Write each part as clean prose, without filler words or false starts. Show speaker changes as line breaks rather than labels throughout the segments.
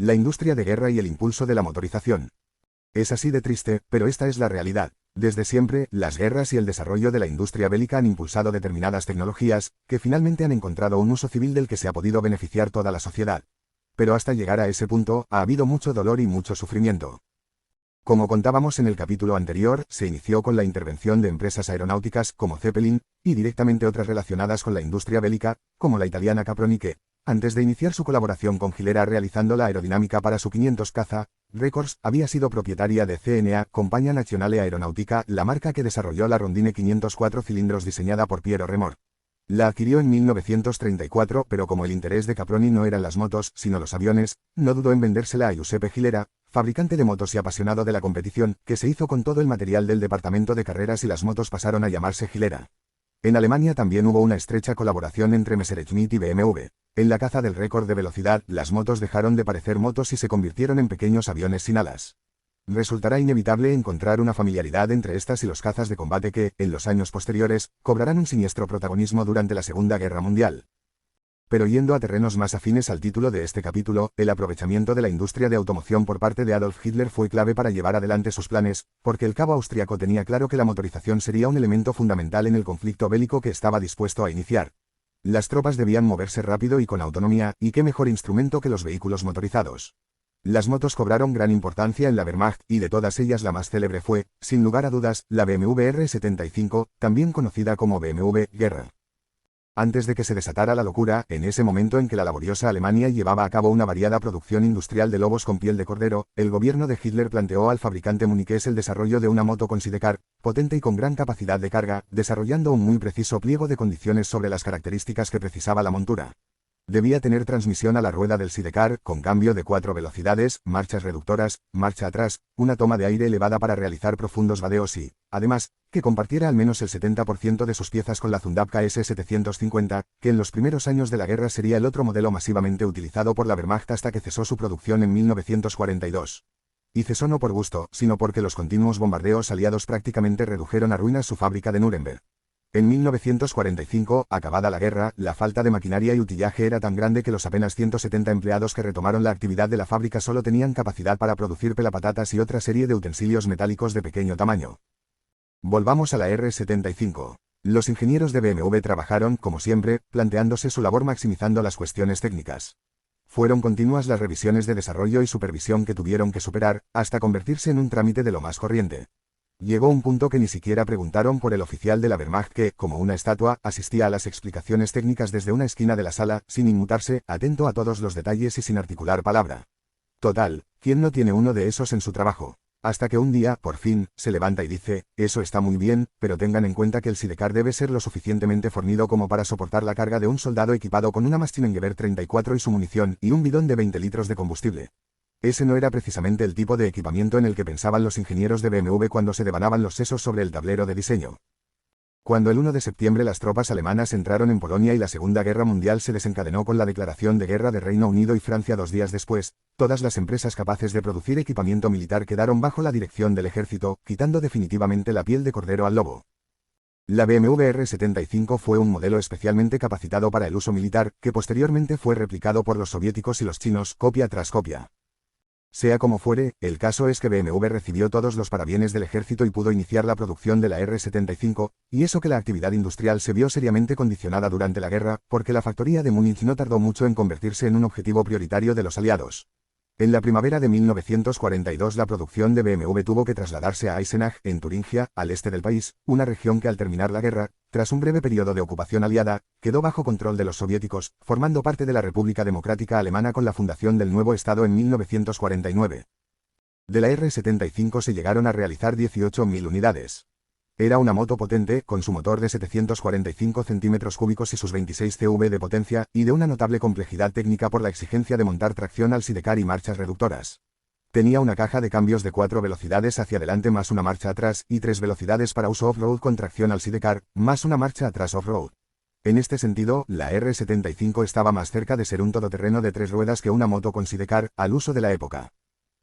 La industria de guerra y el impulso de la motorización. Es así de triste, pero esta es la realidad. Desde siempre, las guerras y el desarrollo de la industria bélica han impulsado determinadas tecnologías, que finalmente han encontrado un uso civil del que se ha podido beneficiar toda la sociedad. Pero hasta llegar a ese punto, ha habido mucho dolor y mucho sufrimiento. Como contábamos en el capítulo anterior, se inició con la intervención de empresas aeronáuticas como Zeppelin, y directamente otras relacionadas con la industria bélica, como la italiana Caproni que, antes de iniciar su colaboración con Gilera realizando la aerodinámica para su 500 caza, Records había sido propietaria de CNA, Compagnia Nazionale Aeronautica, la marca que desarrolló la Rondine 504 cilindros diseñada por Piero Remor. La adquirió en 1934, pero como el interés de Caproni no eran las motos, sino los aviones, no dudó en vendérsela a Giuseppe Gilera, fabricante de motos y apasionado de la competición, que se hizo con todo el material del departamento de carreras y las motos pasaron a llamarse Gilera. En Alemania también hubo una estrecha colaboración entre Messerschmitt y BMW. En la caza del récord de velocidad, las motos dejaron de parecer motos y se convirtieron en pequeños aviones sin alas. Resultará inevitable encontrar una familiaridad entre estas y los cazas de combate que, en los años posteriores, cobrarán un siniestro protagonismo durante la Segunda Guerra Mundial. Pero yendo a terrenos más afines al título de este capítulo, el aprovechamiento de la industria de automoción por parte de Adolf Hitler fue clave para llevar adelante sus planes, porque el cabo austriaco tenía claro que la motorización sería un elemento fundamental en el conflicto bélico que estaba dispuesto a iniciar. Las tropas debían moverse rápido y con autonomía, y qué mejor instrumento que los vehículos motorizados. Las motos cobraron gran importancia en la Wehrmacht, y de todas ellas la más célebre fue, sin lugar a dudas, la BMW R75, también conocida como BMW Guerra. Antes de que se desatara la locura, en ese momento en que la laboriosa Alemania llevaba a cabo una variada producción industrial de lobos con piel de cordero, el gobierno de Hitler planteó al fabricante muniqués el desarrollo de una moto con sidecar, potente y con gran capacidad de carga, desarrollando un muy preciso pliego de condiciones sobre las características que precisaba la montura. Debía tener transmisión a la rueda del sidecar, con cambio de 4 velocidades, marchas reductoras, marcha atrás, una toma de aire elevada para realizar profundos vadeos y, además, que compartiera al menos el 70% de sus piezas con la Zundap KS-750, que en los primeros años de la guerra sería el otro modelo masivamente utilizado por la Wehrmacht hasta que cesó su producción en 1942. Y cesó no por gusto, sino porque los continuos bombardeos aliados prácticamente redujeron a ruinas su fábrica de Nuremberg. En 1945, acabada la guerra, la falta de maquinaria y utillaje era tan grande que los apenas 170 empleados que retomaron la actividad de la fábrica solo tenían capacidad para producir pelapatatas y otra serie de utensilios metálicos de pequeño tamaño. Volvamos a la R75. Los ingenieros de BMW trabajaron, como siempre, planteándose su labor maximizando las cuestiones técnicas. Fueron continuas las revisiones de desarrollo y supervisión que tuvieron que superar, hasta convertirse en un trámite de lo más corriente. Llegó un punto que ni siquiera preguntaron por el oficial de la Wehrmacht que, como una estatua, asistía a las explicaciones técnicas desde una esquina de la sala, sin inmutarse, atento a todos los detalles y sin articular palabra. Total, ¿quién no tiene uno de esos en su trabajo? Hasta que un día, por fin, se levanta y dice, eso está muy bien, pero tengan en cuenta que el sidecar debe ser lo suficientemente fornido como para soportar la carga de un soldado equipado con una Maschinengewehr 34 y su munición, y un bidón de 20 litros de combustible. Ese no era precisamente el tipo de equipamiento en el que pensaban los ingenieros de BMW cuando se devanaban los sesos sobre el tablero de diseño. Cuando el 1 de septiembre las tropas alemanas entraron en Polonia y la Segunda Guerra Mundial se desencadenó con la declaración de guerra de Reino Unido y Francia 2 días después, todas las empresas capaces de producir equipamiento militar quedaron bajo la dirección del ejército, quitando definitivamente la piel de cordero al lobo. La BMW R75 fue un modelo especialmente capacitado para el uso militar, que posteriormente fue replicado por los soviéticos y los chinos, copia tras copia. Sea como fuere, el caso es que BMW recibió todos los parabienes del ejército y pudo iniciar la producción de la R75, y eso que la actividad industrial se vio seriamente condicionada durante la guerra, porque la factoría de Múnich no tardó mucho en convertirse en un objetivo prioritario de los aliados. En la primavera de 1942 la producción de BMW tuvo que trasladarse a Eisenach, en Turingia, al este del país, una región que al terminar la guerra, tras un breve periodo de ocupación aliada, quedó bajo control de los soviéticos, formando parte de la República Democrática Alemana con la fundación del nuevo Estado en 1949. De la R75 se llegaron a realizar 18.000 unidades. Era una moto potente, con su motor de 745 centímetros cúbicos y sus 26 CV de potencia, y de una notable complejidad técnica por la exigencia de montar tracción al sidecar y marchas reductoras. Tenía una caja de cambios de 4 velocidades hacia adelante más una marcha atrás, y 3 velocidades para uso off-road con tracción al sidecar, más una marcha atrás off-road. En este sentido, la R75 estaba más cerca de ser un todoterreno de 3 ruedas que una moto con sidecar, al uso de la época.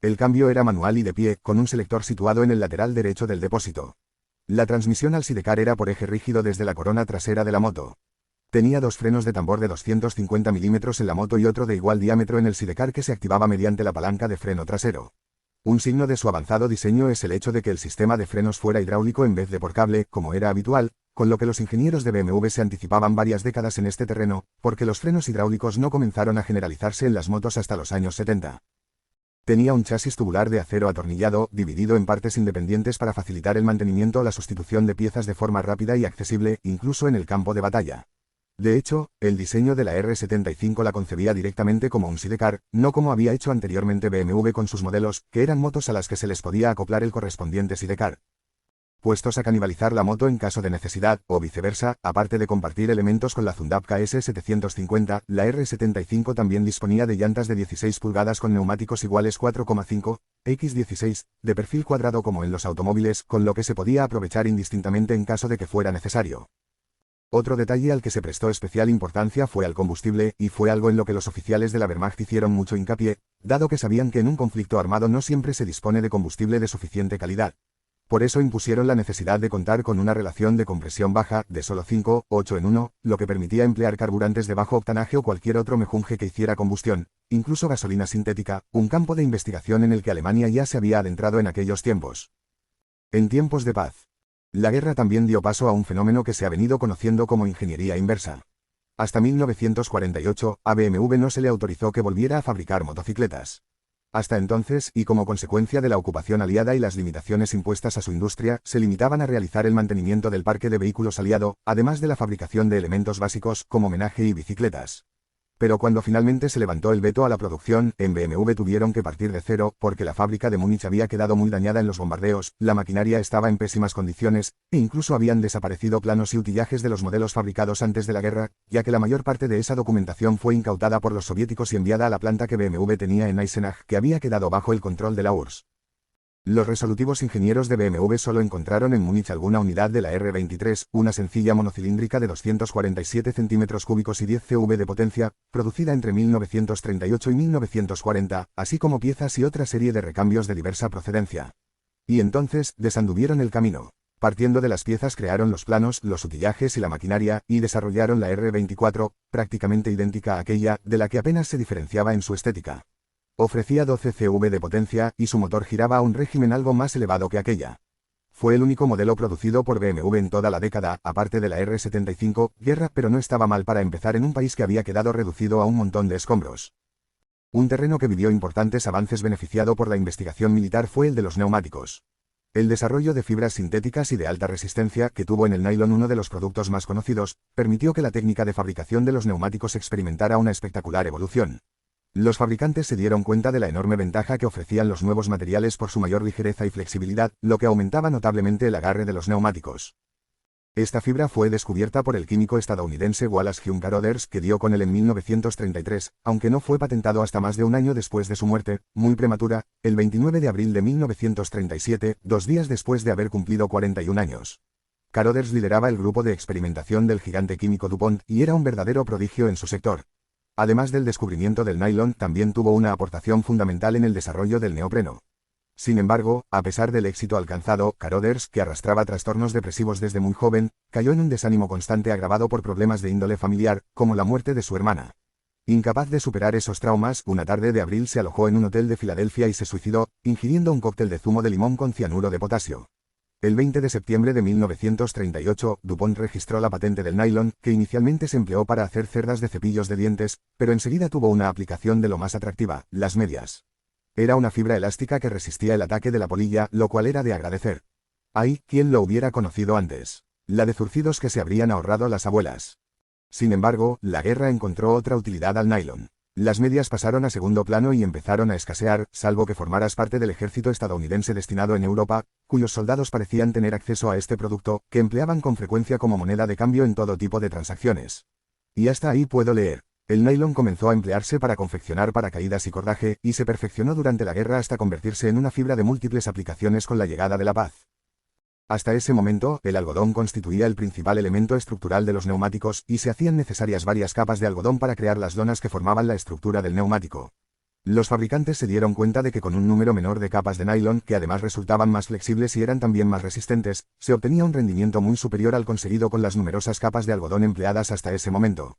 El cambio era manual y de pie, con un selector situado en el lateral derecho del depósito. La transmisión al sidecar era por eje rígido desde la corona trasera de la moto. Tenía dos frenos de tambor de 250 milímetros en la moto y otro de igual diámetro en el sidecar que se activaba mediante la palanca de freno trasero. Un signo de su avanzado diseño es el hecho de que el sistema de frenos fuera hidráulico en vez de por cable, como era habitual, con lo que los ingenieros de BMW se anticipaban varias décadas en este terreno, porque los frenos hidráulicos no comenzaron a generalizarse en las motos hasta los años 70. Tenía un chasis tubular de acero atornillado, dividido en partes independientes para facilitar el mantenimiento o la sustitución de piezas de forma rápida y accesible, incluso en el campo de batalla. De hecho, el diseño de la R75 la concebía directamente como un sidecar, no como había hecho anteriormente BMW con sus modelos, que eran motos a las que se les podía acoplar el correspondiente sidecar. Puestos a canibalizar la moto en caso de necesidad, o viceversa, aparte de compartir elementos con la Zundap KS750, la R75 también disponía de llantas de 16 pulgadas con neumáticos iguales 4,5 x16, de perfil cuadrado como en los automóviles, con lo que se podía aprovechar indistintamente en caso de que fuera necesario. Otro detalle al que se prestó especial importancia fue al combustible, y fue algo en lo que los oficiales de la Wehrmacht hicieron mucho hincapié, dado que sabían que en un conflicto armado no siempre se dispone de combustible de suficiente calidad. Por eso impusieron la necesidad de contar con una relación de compresión baja, de solo 5:8 en 1, lo que permitía emplear carburantes de bajo octanaje o cualquier otro mejunje que hiciera combustión, incluso gasolina sintética, un campo de investigación en el que Alemania ya se había adentrado en aquellos tiempos. En tiempos de paz. La guerra también dio paso a un fenómeno que se ha venido conociendo como ingeniería inversa. Hasta 1948, a BMW no se le autorizó que volviera a fabricar motocicletas. Hasta entonces, y como consecuencia de la ocupación aliada y las limitaciones impuestas a su industria, se limitaban a realizar el mantenimiento del parque de vehículos aliado, además de la fabricación de elementos básicos, como homenaje y bicicletas. Pero cuando finalmente se levantó el veto a la producción, en BMW tuvieron que partir de cero, porque la fábrica de Múnich había quedado muy dañada en los bombardeos, la maquinaria estaba en pésimas condiciones, e incluso habían desaparecido planos y utillajes de los modelos fabricados antes de la guerra, ya que la mayor parte de esa documentación fue incautada por los soviéticos y enviada a la planta que BMW tenía en Eisenach, que había quedado bajo el control de la URSS. Los resolutivos ingenieros de BMW solo encontraron en Múnich alguna unidad de la R23, una sencilla monocilíndrica de 247 centímetros cúbicos y 10 CV de potencia, producida entre 1938 y 1940, así como piezas y otra serie de recambios de diversa procedencia. Y entonces, desanduvieron el camino. Partiendo de las piezas crearon los planos, los utillajes y la maquinaria, y desarrollaron la R24, prácticamente idéntica a aquella, de la que apenas se diferenciaba en su estética. Ofrecía 12 CV de potencia, y su motor giraba a un régimen algo más elevado que aquella. Fue el único modelo producido por BMW en toda la década, aparte de la R75, guerra, pero no estaba mal para empezar en un país que había quedado reducido a un montón de escombros. Un terreno que vivió importantes avances beneficiado por la investigación militar fue el de los neumáticos. El desarrollo de fibras sintéticas y de alta resistencia, que tuvo en el nylon uno de los productos más conocidos, permitió que la técnica de fabricación de los neumáticos experimentara una espectacular evolución. Los fabricantes se dieron cuenta de la enorme ventaja que ofrecían los nuevos materiales por su mayor ligereza y flexibilidad, lo que aumentaba notablemente el agarre de los neumáticos. Esta fibra fue descubierta por el químico estadounidense Wallace Hume Carothers, que dio con él en 1933, aunque no fue patentado hasta más de un año después de su muerte, muy prematura, el 29 de abril de 1937, 2 días después de haber cumplido 41 años. Carothers lideraba el grupo de experimentación del gigante químico DuPont, y era un verdadero prodigio en su sector. Además del descubrimiento del nylon, también tuvo una aportación fundamental en el desarrollo del neopreno. Sin embargo, a pesar del éxito alcanzado, Carothers, que arrastraba trastornos depresivos desde muy joven, cayó en un desánimo constante agravado por problemas de índole familiar, como la muerte de su hermana. Incapaz de superar esos traumas, una tarde de abril se alojó en un hotel de Filadelfia y se suicidó, ingiriendo un cóctel de zumo de limón con cianuro de potasio. El 20 de septiembre de 1938, DuPont registró la patente del nylon, que inicialmente se empleó para hacer cerdas de cepillos de dientes, pero enseguida tuvo una aplicación de lo más atractiva, las medias. Era una fibra elástica que resistía el ataque de la polilla, lo cual era de agradecer. ¡Ay, quién lo hubiera conocido antes! La de zurcidos que se habrían ahorrado las abuelas. Sin embargo, la guerra encontró otra utilidad al nylon. Las medias pasaron a segundo plano y empezaron a escasear, salvo que formaras parte del ejército estadounidense destinado en Europa, cuyos soldados parecían tener acceso a este producto, que empleaban con frecuencia como moneda de cambio en todo tipo de transacciones. Y hasta ahí puedo leer. El nylon comenzó a emplearse para confeccionar paracaídas y cordaje, y se perfeccionó durante la guerra hasta convertirse en una fibra de múltiples aplicaciones con la llegada de la paz. Hasta ese momento, el algodón constituía el principal elemento estructural de los neumáticos, y se hacían necesarias varias capas de algodón para crear las lonas que formaban la estructura del neumático. Los fabricantes se dieron cuenta de que con un número menor de capas de nylon, que además resultaban más flexibles y eran también más resistentes, se obtenía un rendimiento muy superior al conseguido con las numerosas capas de algodón empleadas hasta ese momento.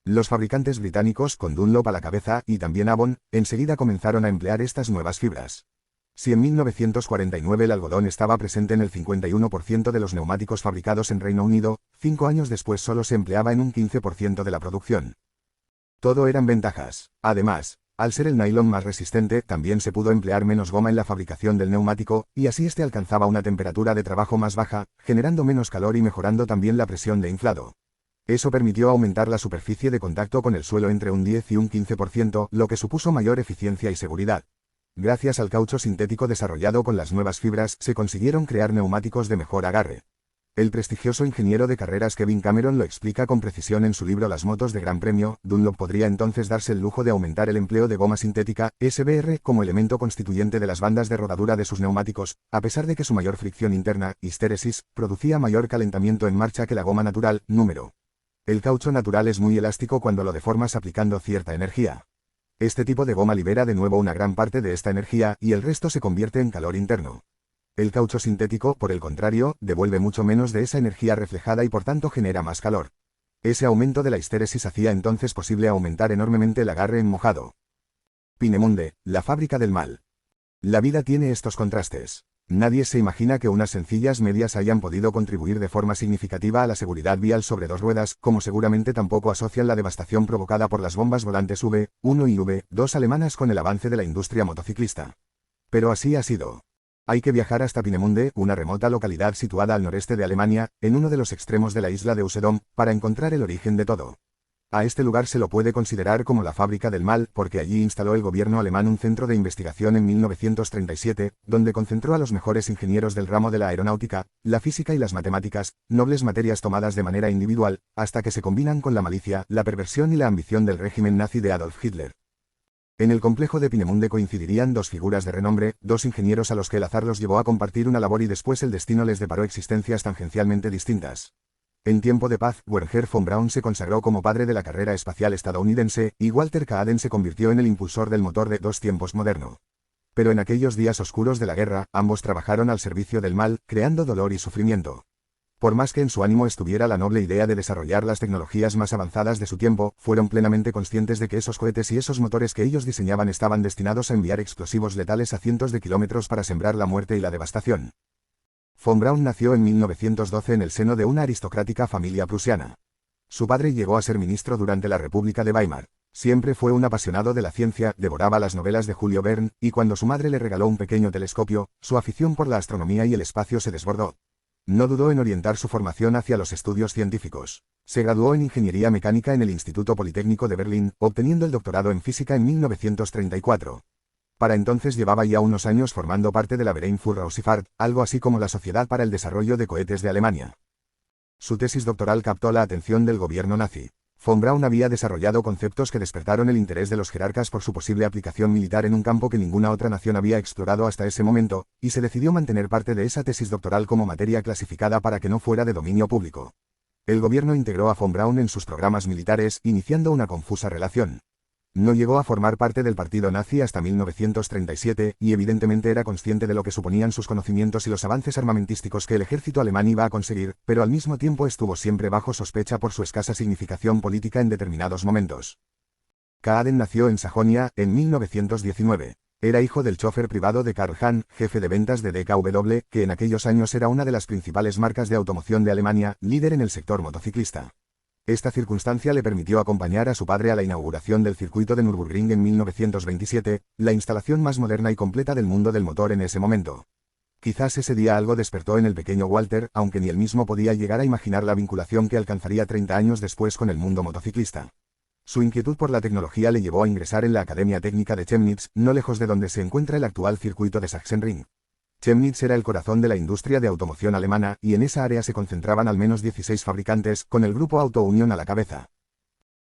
Los fabricantes británicos, con Dunlop a la cabeza, y también Avon, enseguida comenzaron a emplear estas nuevas fibras. Si en 1949 el algodón estaba presente en el 51% de los neumáticos fabricados en Reino Unido, 5 años después solo se empleaba en un 15% de la producción. Todo eran ventajas. Además, al ser el nylon más resistente, también se pudo emplear menos goma en la fabricación del neumático, y así este alcanzaba una temperatura de trabajo más baja, generando menos calor y mejorando también la presión de inflado. Eso permitió aumentar la superficie de contacto con el suelo entre un 10 y un 15%, lo que supuso mayor eficiencia y seguridad. Gracias al caucho sintético desarrollado con las nuevas fibras, se consiguieron crear neumáticos de mejor agarre. El prestigioso ingeniero de carreras Kevin Cameron lo explica con precisión en su libro Las motos de Gran Premio. Dunlop podría entonces darse el lujo de aumentar el empleo de goma sintética, SBR, como elemento constituyente de las bandas de rodadura de sus neumáticos, a pesar de que su mayor fricción interna, histéresis, producía mayor calentamiento en marcha que la goma natural, número. El caucho natural es muy elástico cuando lo deformas aplicando cierta energía. Este tipo de goma libera de nuevo una gran parte de esta energía, y el resto se convierte en calor interno. El caucho sintético, por el contrario, devuelve mucho menos de esa energía reflejada y por tanto genera más calor. Ese aumento de la histéresis hacía entonces posible aumentar enormemente el agarre en mojado. Peenemünde, la fábrica del mal. La vida tiene estos contrastes. Nadie se imagina que unas sencillas medias hayan podido contribuir de forma significativa a la seguridad vial sobre dos ruedas, como seguramente tampoco asocian la devastación provocada por las bombas volantes V1 y V2 alemanas con el avance de la industria motociclista. Pero así ha sido. Hay que viajar hasta Peenemünde, una remota localidad situada al noreste de Alemania, en uno de los extremos de la isla de Usedom, para encontrar el origen de todo. A este lugar se lo puede considerar como la fábrica del mal, porque allí instaló el gobierno alemán un centro de investigación en 1937, donde concentró a los mejores ingenieros del ramo de la aeronáutica, la física y las matemáticas, nobles materias tomadas de manera individual, hasta que se combinan con la malicia, la perversión y la ambición del régimen nazi de Adolf Hitler. En el complejo de Peenemünde coincidirían dos figuras de renombre, dos ingenieros a los que el azar los llevó a compartir una labor y después el destino les deparó existencias tangencialmente distintas. En tiempo de paz, Wernher von Braun se consagró como padre de la carrera espacial estadounidense, y Walter Kaaden se convirtió en el impulsor del motor de dos tiempos moderno. Pero en aquellos días oscuros de la guerra, ambos trabajaron al servicio del mal, creando dolor y sufrimiento. Por más que en su ánimo estuviera la noble idea de desarrollar las tecnologías más avanzadas de su tiempo, fueron plenamente conscientes de que esos cohetes y esos motores que ellos diseñaban estaban destinados a enviar explosivos letales a cientos de kilómetros para sembrar la muerte y la devastación. Von Braun nació en 1912 en el seno de una aristocrática familia prusiana. Su padre llegó a ser ministro durante la República de Weimar. Siempre fue un apasionado de la ciencia, devoraba las novelas de Julio Verne, y cuando su madre le regaló un pequeño telescopio, su afición por la astronomía y el espacio se desbordó. No dudó en orientar su formación hacia los estudios científicos. Se graduó en Ingeniería Mecánica en el Instituto Politécnico de Berlín, obteniendo el doctorado en Física en 1934. Para entonces llevaba ya unos años formando parte de la Verein für Raumfahrt, algo así como la Sociedad para el Desarrollo de Cohetes de Alemania. Su tesis doctoral captó la atención del gobierno nazi. Von Braun había desarrollado conceptos que despertaron el interés de los jerarcas por su posible aplicación militar en un campo que ninguna otra nación había explorado hasta ese momento, y se decidió mantener parte de esa tesis doctoral como materia clasificada para que no fuera de dominio público. El gobierno integró a von Braun en sus programas militares, iniciando una confusa relación. No llegó a formar parte del partido nazi hasta 1937, y evidentemente era consciente de lo que suponían sus conocimientos y los avances armamentísticos que el ejército alemán iba a conseguir, pero al mismo tiempo estuvo siempre bajo sospecha por su escasa significación política en determinados momentos. Kaaden nació en Sajonia, en 1919. Era hijo del chofer privado de Karl Hahn, jefe de ventas de DKW, que en aquellos años era una de las principales marcas de automoción de Alemania, líder en el sector motociclista. Esta circunstancia le permitió acompañar a su padre a la inauguración del circuito de Nürburgring en 1927, la instalación más moderna y completa del mundo del motor en ese momento. Quizás ese día algo despertó en el pequeño Walter, aunque ni él mismo podía llegar a imaginar la vinculación que alcanzaría 30 años después con el mundo motociclista. Su inquietud por la tecnología le llevó a ingresar en la Academia Técnica de Chemnitz, no lejos de donde se encuentra el actual circuito de Sachsenring. Chemnitz era el corazón de la industria de automoción alemana, y en esa área se concentraban al menos 16 fabricantes, con el grupo Auto Union a la cabeza.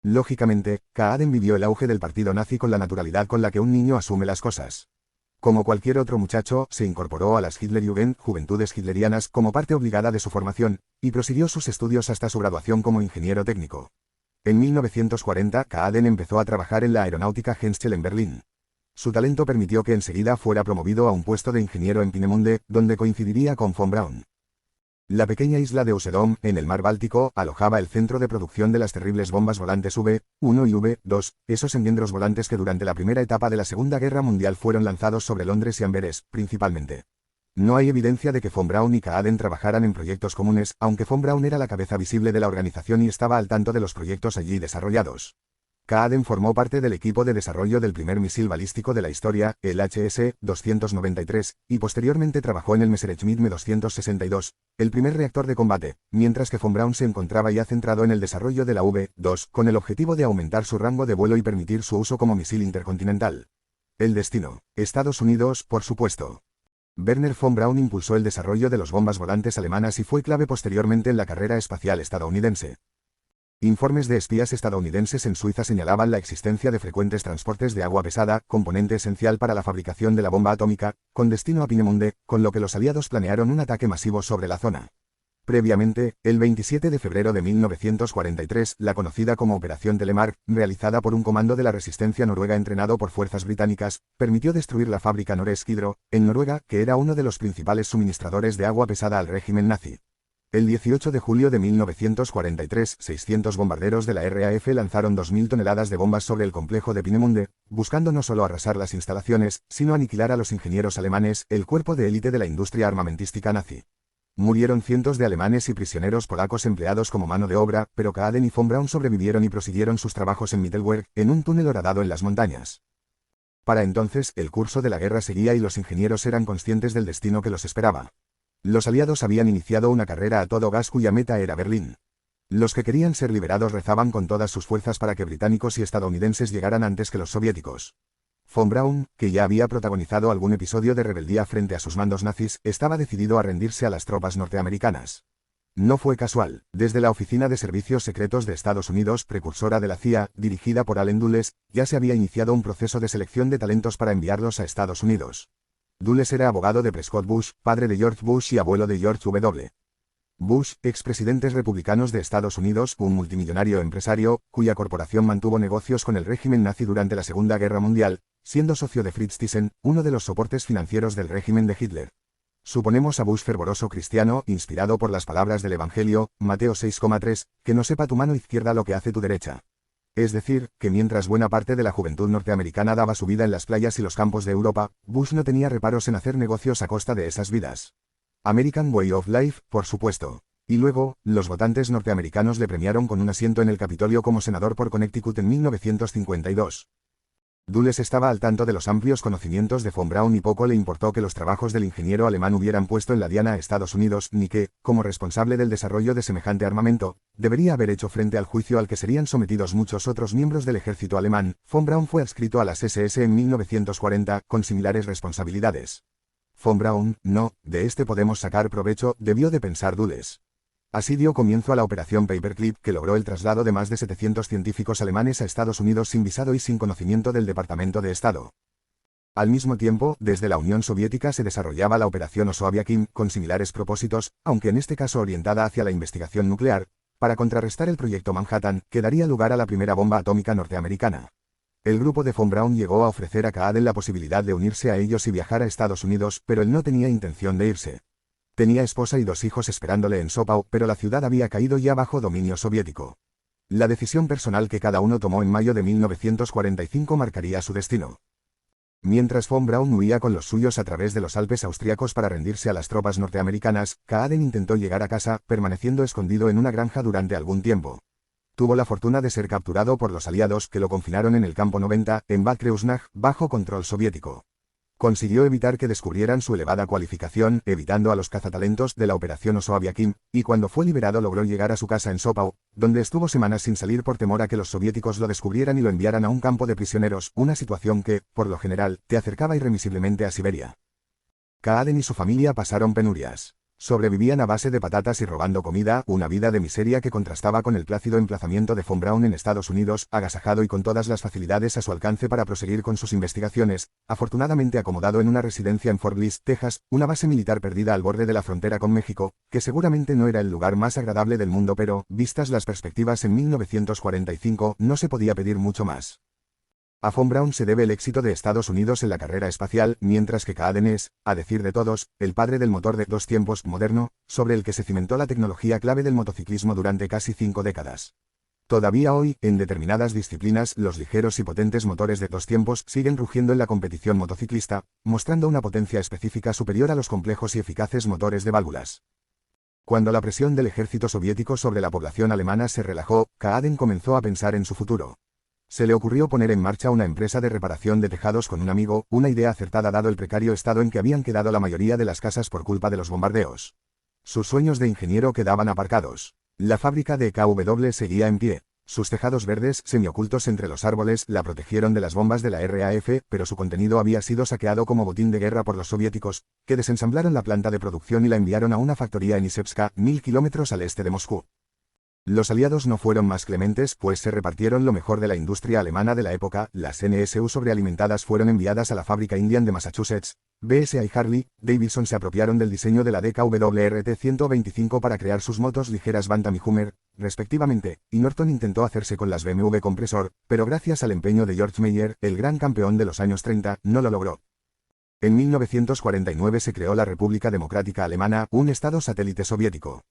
Lógicamente, Kaaden vivió el auge del partido nazi con la naturalidad con la que un niño asume las cosas. Como cualquier otro muchacho, se incorporó a las Hitlerjugend, Juventudes Hitlerianas, como parte obligada de su formación, y prosiguió sus estudios hasta su graduación como ingeniero técnico. En 1940, Kaaden empezó a trabajar en la aeronáutica Henschel en Berlín. Su talento permitió que enseguida fuera promovido a un puesto de ingeniero en Peenemünde, donde coincidiría con von Braun. La pequeña isla de Usedom, en el mar Báltico, alojaba el centro de producción de las terribles bombas volantes V-1 y V-2, esos engendros volantes que durante la primera etapa de la Segunda Guerra Mundial fueron lanzados sobre Londres y Amberes, principalmente. No hay evidencia de que von Braun y Kaaden trabajaran en proyectos comunes, aunque von Braun era la cabeza visible de la organización y estaba al tanto de los proyectos allí desarrollados. Kaaden formó parte del equipo de desarrollo del primer misil balístico de la historia, el HS-293, y posteriormente trabajó en el Messerschmitt M262, el primer reactor de combate, mientras que von Braun se encontraba ya centrado en el desarrollo de la V-2, con el objetivo de aumentar su rango de vuelo y permitir su uso como misil intercontinental. El destino. Estados Unidos, por supuesto. Werner von Braun impulsó el desarrollo de las bombas volantes alemanas y fue clave posteriormente en la carrera espacial estadounidense. Informes de espías estadounidenses en Suiza señalaban la existencia de frecuentes transportes de agua pesada, componente esencial para la fabricación de la bomba atómica, con destino a Peenemünde, con lo que los aliados planearon un ataque masivo sobre la zona. Previamente, el 27 de febrero de 1943, la conocida como Operación Telemark, realizada por un comando de la resistencia noruega entrenado por fuerzas británicas, permitió destruir la fábrica Norsk Hydro, en Noruega, que era uno de los principales suministradores de agua pesada al régimen nazi. El 18 de julio de 1943, 600 bombarderos de la RAF lanzaron 2.000 toneladas de bombas sobre el complejo de Peenemünde, buscando no solo arrasar las instalaciones, sino aniquilar a los ingenieros alemanes, el cuerpo de élite de la industria armamentística nazi. Murieron cientos de alemanes y prisioneros polacos empleados como mano de obra, pero Kaaden y von Braun sobrevivieron y prosiguieron sus trabajos en Mittelwerk, en un túnel horadado en las montañas. Para entonces, el curso de la guerra seguía y los ingenieros eran conscientes del destino que los esperaba. Los aliados habían iniciado una carrera a todo gas cuya meta era Berlín. Los que querían ser liberados rezaban con todas sus fuerzas para que británicos y estadounidenses llegaran antes que los soviéticos. Von Braun, que ya había protagonizado algún episodio de rebeldía frente a sus mandos nazis, estaba decidido a rendirse a las tropas norteamericanas. No fue casual. Desde la Oficina de Servicios Secretos de Estados Unidos, precursora de la CIA, dirigida por Allen Dulles, ya se había iniciado un proceso de selección de talentos para enviarlos a Estados Unidos. Dulles era abogado de Prescott Bush, padre de George Bush y abuelo de George W. Bush, expresidentes republicanos de Estados Unidos, un multimillonario empresario, cuya corporación mantuvo negocios con el régimen nazi durante la Segunda Guerra Mundial, siendo socio de Fritz Thyssen, uno de los soportes financieros del régimen de Hitler. Suponemos a Bush fervoroso cristiano, inspirado por las palabras del Evangelio, Mateo 6,3, que no sepa tu mano izquierda lo que hace tu derecha. Es decir, que mientras buena parte de la juventud norteamericana daba su vida en las playas y los campos de Europa, Bush no tenía reparos en hacer negocios a costa de esas vidas. American Way of Life, por supuesto. Y luego, los votantes norteamericanos le premiaron con un asiento en el Capitolio como senador por Connecticut en 1952. Dulles estaba al tanto de los amplios conocimientos de von Braun y poco le importó que los trabajos del ingeniero alemán hubieran puesto en la diana a Estados Unidos, ni que, como responsable del desarrollo de semejante armamento, debería haber hecho frente al juicio al que serían sometidos muchos otros miembros del ejército alemán. Von Braun fue adscrito a las SS en 1940, con similares responsabilidades. Von Braun, no, de este podemos sacar provecho, debió de pensar Dulles. Así dio comienzo a la Operación Paperclip, que logró el traslado de más de 700 científicos alemanes a Estados Unidos sin visado y sin conocimiento del Departamento de Estado. Al mismo tiempo, desde la Unión Soviética se desarrollaba la Operación Osoaviakim, con similares propósitos, aunque en este caso orientada hacia la investigación nuclear, para contrarrestar el proyecto Manhattan, que daría lugar a la primera bomba atómica norteamericana. El grupo de von Braun llegó a ofrecer a Kaaden la posibilidad de unirse a ellos y viajar a Estados Unidos, pero él no tenía intención de irse. Tenía esposa y 2 hijos esperándole en Sopau, pero la ciudad había caído ya bajo dominio soviético. La decisión personal que cada uno tomó en mayo de 1945 marcaría su destino. Mientras von Braun huía con los suyos a través de los Alpes austriacos para rendirse a las tropas norteamericanas, Kaaden intentó llegar a casa, permaneciendo escondido en una granja durante algún tiempo. Tuvo la fortuna de ser capturado por los aliados, que lo confinaron en el campo 90, en Bad Kreuznach, bajo control soviético. Consiguió evitar que descubrieran su elevada cualificación, evitando a los cazatalentos de la Operación Osoaviakim, y cuando fue liberado logró llegar a su casa en Sopau, donde estuvo semanas sin salir por temor a que los soviéticos lo descubrieran y lo enviaran a un campo de prisioneros, una situación que, por lo general, te acercaba irremisiblemente a Siberia. Kaaden y su familia pasaron penurias. Sobrevivían a base de patatas y robando comida, una vida de miseria que contrastaba con el plácido emplazamiento de von Braun en Estados Unidos, agasajado y con todas las facilidades a su alcance para proseguir con sus investigaciones, afortunadamente acomodado en una residencia en Fort Bliss, Texas, una base militar perdida al borde de la frontera con México, que seguramente no era el lugar más agradable del mundo, pero, vistas las perspectivas en 1945, no se podía pedir mucho más. A Von Braun se debe el éxito de Estados Unidos en la carrera espacial, mientras que Kaaden es, a decir de todos, el padre del motor de dos tiempos moderno, sobre el que se cimentó la tecnología clave del motociclismo durante casi 5 décadas. Todavía hoy, en determinadas disciplinas, los ligeros y potentes motores de dos tiempos siguen rugiendo en la competición motociclista, mostrando una potencia específica superior a los complejos y eficaces motores de válvulas. Cuando la presión del ejército soviético sobre la población alemana se relajó, Kaaden comenzó a pensar en su futuro. Se le ocurrió poner en marcha una empresa de reparación de tejados con un amigo, una idea acertada dado el precario estado en que habían quedado la mayoría de las casas por culpa de los bombardeos. Sus sueños de ingeniero quedaban aparcados. La fábrica de KW seguía en pie. Sus tejados verdes, semiocultos entre los árboles, la protegieron de las bombas de la RAF, pero su contenido había sido saqueado como botín de guerra por los soviéticos, que desensamblaron la planta de producción y la enviaron a una factoría en Isevska, 1000 kilómetros al este de Moscú. Los aliados no fueron más clementes, pues se repartieron lo mejor de la industria alemana de la época. Las NSU sobrealimentadas fueron enviadas a la fábrica Indian de Massachusetts. BSA y Harley Davidson se apropiaron del diseño de la DKW RT-125 para crear sus motos ligeras Bantam y Hummer, respectivamente, y Norton intentó hacerse con las BMW Compresor, pero gracias al empeño de George Meyer, el gran campeón de los años 30, no lo logró. En 1949 se creó la República Democrática Alemana, un estado satélite soviético.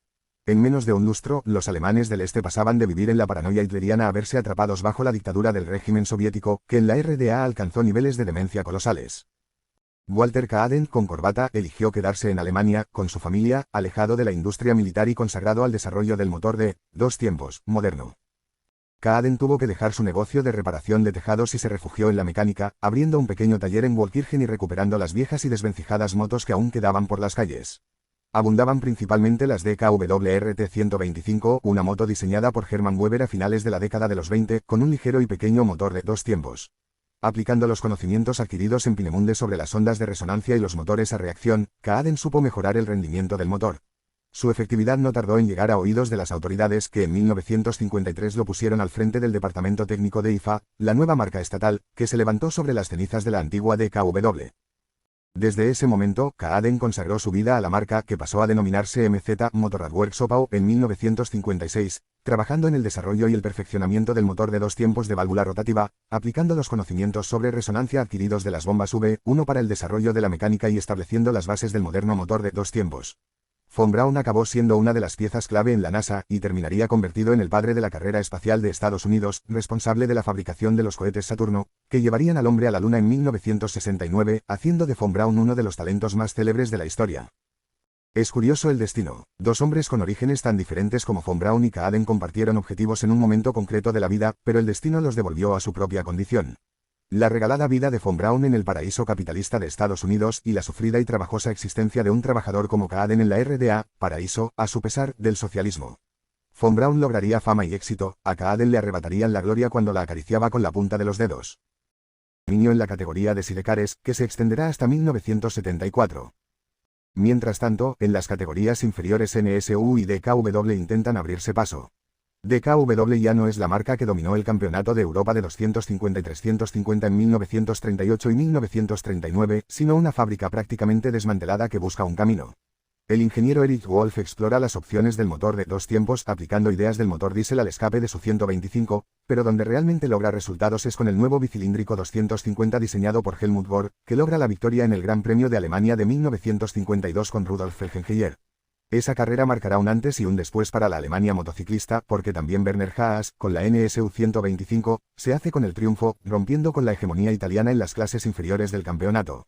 En menos de un lustro, los alemanes del este pasaban de vivir en la paranoia hitleriana a verse atrapados bajo la dictadura del régimen soviético, que en la RDA alcanzó niveles de demencia colosales. Walter Kaaden, con corbata, eligió quedarse en Alemania, con su familia, alejado de la industria militar y consagrado al desarrollo del motor de dos tiempos, moderno. Kaaden tuvo que dejar su negocio de reparación de tejados y se refugió en la mecánica, abriendo un pequeño taller en Waldkirchen y recuperando las viejas y desvencijadas motos que aún quedaban por las calles. Abundaban principalmente las DKW RT-125, una moto diseñada por Hermann Weber a finales de la década de los 20, con un ligero y pequeño motor de dos tiempos. Aplicando los conocimientos adquiridos en Peenemünde sobre las ondas de resonancia y los motores a reacción, Kaaden supo mejorar el rendimiento del motor. Su efectividad no tardó en llegar a oídos de las autoridades que en 1953 lo pusieron al frente del departamento técnico de IFA, la nueva marca estatal, que se levantó sobre las cenizas de la antigua DKW. Desde ese momento, Kaaden consagró su vida a la marca, que pasó a denominarse MZ Motorradwerk Zopau en 1956, trabajando en el desarrollo y el perfeccionamiento del motor de dos tiempos de válvula rotativa, aplicando los conocimientos sobre resonancia adquiridos de las bombas V1 para el desarrollo de la mecánica y estableciendo las bases del moderno motor de dos tiempos. Von Braun acabó siendo una de las piezas clave en la NASA, y terminaría convertido en el padre de la carrera espacial de Estados Unidos, responsable de la fabricación de los cohetes Saturno, que llevarían al hombre a la Luna en 1969, haciendo de Von Braun uno de los talentos más célebres de la historia. Es curioso el destino. Dos hombres con orígenes tan diferentes como Von Braun y Kaaden compartieron objetivos en un momento concreto de la vida, pero el destino los devolvió a su propia condición. La regalada vida de Von Braun en el paraíso capitalista de Estados Unidos y la sufrida y trabajosa existencia de un trabajador como Kaaden en la RDA, paraíso, a su pesar, del socialismo. Von Braun lograría fama y éxito, a Kaaden le arrebatarían la gloria cuando la acariciaba con la punta de los dedos. Dominio en la categoría de sidecars, que se extenderá hasta 1974. Mientras tanto, en las categorías inferiores NSU y DKW intentan abrirse paso. DKW ya no es la marca que dominó el Campeonato de Europa de 250 y 350 en 1938 y 1939, sino una fábrica prácticamente desmantelada que busca un camino. El ingeniero Erich Wolf explora las opciones del motor de dos tiempos aplicando ideas del motor diésel al escape de su 125, pero donde realmente logra resultados es con el nuevo bicilíndrico 250 diseñado por Helmut Bohr, que logra la victoria en el Gran Premio de Alemania de 1952 con Rudolf Felgenheier. Esa carrera marcará un antes y un después para la Alemania motociclista, porque también Werner Haas, con la NSU 125, se hace con el triunfo, rompiendo con la hegemonía italiana en las clases inferiores del campeonato.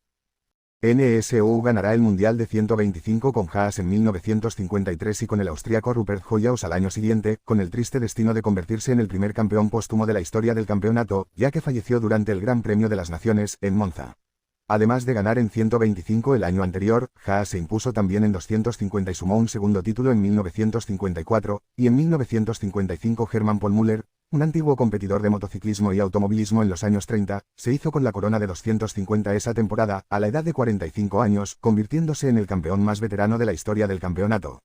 NSU ganará el Mundial de 125 con Haas en 1953 y con el austríaco Rupert Hoyhaus al año siguiente, con el triste destino de convertirse en el primer campeón póstumo de la historia del campeonato, ya que falleció durante el Gran Premio de las Naciones, en Monza. Además de ganar en 125 el año anterior, Haas se impuso también en 250 y sumó un segundo título en 1954, y en 1955 Hermann Pollmüller, un antiguo competidor de motociclismo y automovilismo en los años 30, se hizo con la corona de 250 esa temporada, a la edad de 45 años, convirtiéndose en el campeón más veterano de la historia del campeonato.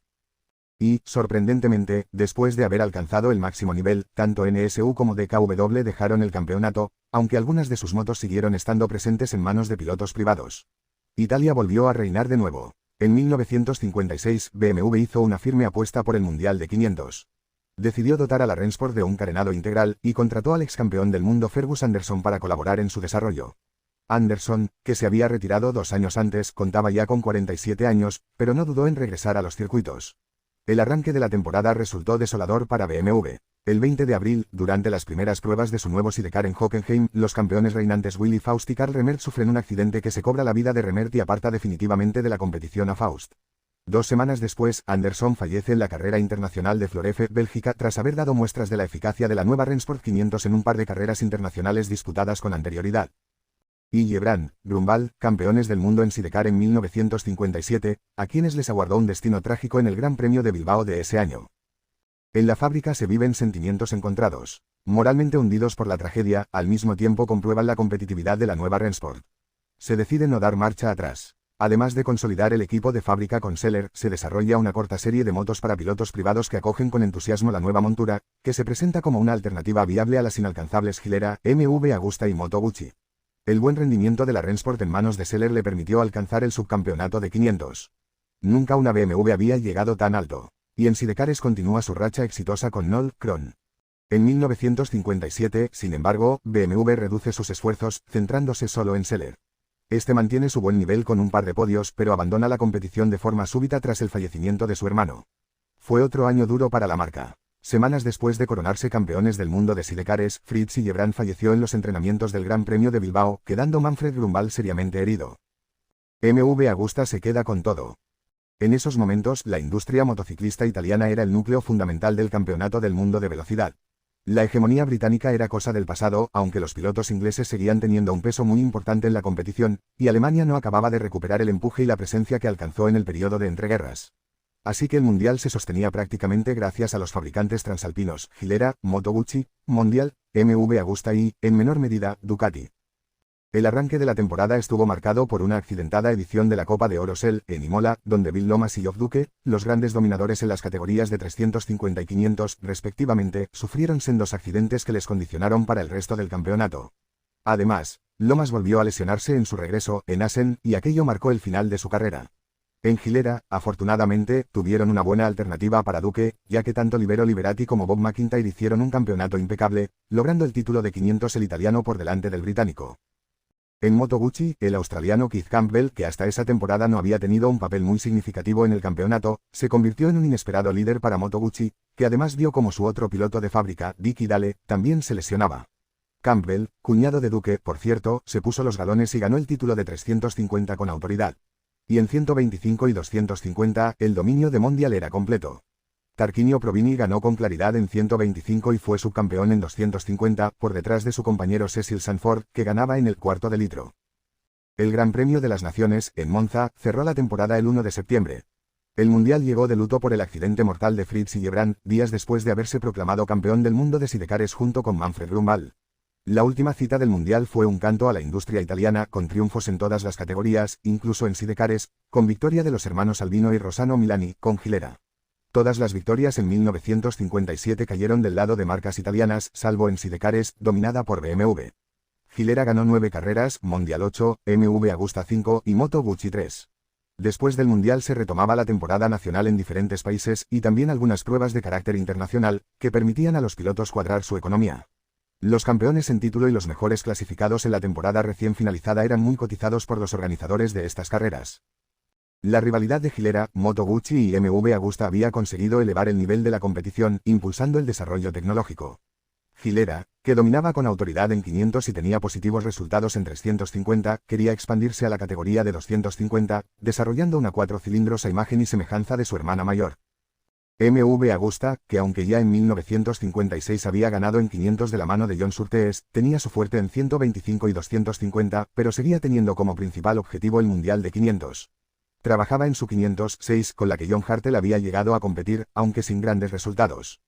Y, sorprendentemente, después de haber alcanzado el máximo nivel, tanto NSU como DKW dejaron el campeonato, aunque algunas de sus motos siguieron estando presentes en manos de pilotos privados. Italia volvió a reinar de nuevo. En 1956, BMW hizo una firme apuesta por el Mundial de 500. Decidió dotar a la Rennsport de un carenado integral y contrató al ex campeón del mundo Fergus Anderson para colaborar en su desarrollo. Anderson, que se había retirado 2 años antes, contaba ya con 47 años, pero no dudó en regresar a los circuitos. El arranque de la temporada resultó desolador para BMW. El 20 de abril, durante las primeras pruebas de su nuevo sidecar en Hockenheim, los campeones reinantes Willy Faust y Karl Remert sufren un accidente que se cobra la vida de Remert y aparta definitivamente de la competición a Faust. 2 semanas después, Anderson fallece en la carrera internacional de Florefe, Bélgica, tras haber dado muestras de la eficacia de la nueva Rennsport 500 en un par de carreras internacionales disputadas con anterioridad. Hildebrand, Grünwald, campeones del mundo en sidecar en 1957, a quienes les aguardó un destino trágico en el Gran Premio de Bilbao de ese año. En la fábrica se viven sentimientos encontrados. Moralmente hundidos por la tragedia, al mismo tiempo comprueban la competitividad de la nueva Rennsport. Se decide no dar marcha atrás. Además de consolidar el equipo de fábrica con Seller, se desarrolla una corta serie de motos para pilotos privados que acogen con entusiasmo la nueva montura, que se presenta como una alternativa viable a las inalcanzables Gilera, MV Agusta y Moto Guzzi. El buen rendimiento de la Rennsport en manos de Seller le permitió alcanzar el subcampeonato de 500. Nunca una BMW había llegado tan alto. Y en sidecares continúa su racha exitosa con Noel Kron. En 1957, sin embargo, BMW reduce sus esfuerzos, centrándose solo en Seller. Este mantiene su buen nivel con un par de podios, pero abandona la competición de forma súbita tras el fallecimiento de su hermano. Fue otro año duro para la marca. Semanas después de coronarse campeones del mundo de sidecares, Fritz Hildebrand falleció en los entrenamientos del Gran Premio de Bilbao, quedando Manfred Grünwald seriamente herido. MV Agusta se queda con todo. En esos momentos, la industria motociclista italiana era el núcleo fundamental del campeonato del mundo de velocidad. La hegemonía británica era cosa del pasado, aunque los pilotos ingleses seguían teniendo un peso muy importante en la competición, y Alemania no acababa de recuperar el empuje y la presencia que alcanzó en el periodo de entreguerras. Así que el mundial se sostenía prácticamente gracias a los fabricantes transalpinos, Gilera, Moto Guzzi, Mondial, MV Agusta y, en menor medida, Ducati. El arranque de la temporada estuvo marcado por una accidentada edición de la Copa de Oro Shell, en Imola, donde Bill Lomas y Geoff Duke, los grandes dominadores en las categorías de 350 y 500, respectivamente, sufrieron sendos accidentes que les condicionaron para el resto del campeonato. Además, Lomas volvió a lesionarse en su regreso, en Assen, y aquello marcó el final de su carrera. En Gilera, afortunadamente, tuvieron una buena alternativa para Duque, ya que tanto Libero Liberati como Bob McIntyre hicieron un campeonato impecable, logrando el título de 500 el italiano por delante del británico. En Moto Guzzi, el australiano Keith Campbell, que hasta esa temporada no había tenido un papel muy significativo en el campeonato, se convirtió en un inesperado líder para Moto Guzzi, que además vio como su otro piloto de fábrica, Dicky Dale, también se lesionaba. Campbell, cuñado de Duque, por cierto, se puso los galones y ganó el título de 350 con autoridad. Y en 125 y 250, el dominio de Mondial era completo. Tarquinio Provini ganó con claridad en 125 y fue subcampeón en 250, por detrás de su compañero Cecil Sanford, que ganaba en el cuarto de litro. El Gran Premio de las Naciones, en Monza, cerró la temporada el 1 de septiembre. El Mundial llegó de luto por el accidente mortal de Fritz Hildebrand, días después de haberse proclamado campeón del mundo de sidecares junto con Manfred Grünwald. La última cita del Mundial fue un canto a la industria italiana, con triunfos en todas las categorías, incluso en sidecares, con victoria de los hermanos Albino y Rossano Milani, con Gilera. Todas las victorias en 1957 cayeron del lado de marcas italianas, salvo en sidecares, dominada por BMW. Gilera ganó 9 carreras, Mondial 8, MV Agusta 5 y Moto Guzzi 3. Después del Mundial se retomaba la temporada nacional en diferentes países y también algunas pruebas de carácter internacional, que permitían a los pilotos cuadrar su economía. Los campeones en título y los mejores clasificados en la temporada recién finalizada eran muy cotizados por los organizadores de estas carreras. La rivalidad de Gilera, Moto Guzzi y MV Agusta había conseguido elevar el nivel de la competición, impulsando el desarrollo tecnológico. Gilera, que dominaba con autoridad en 500 y tenía positivos resultados en 350, quería expandirse a la categoría de 250, desarrollando una 4 cilindros a imagen y semejanza de su hermana mayor. MV Agusta, que aunque ya en 1956 había ganado en 500 de la mano de John Surtees, tenía su fuerte en 125 y 250, pero seguía teniendo como principal objetivo el Mundial de 500. Trabajaba en su 506, con la que John Hartel había llegado a competir, aunque sin grandes resultados.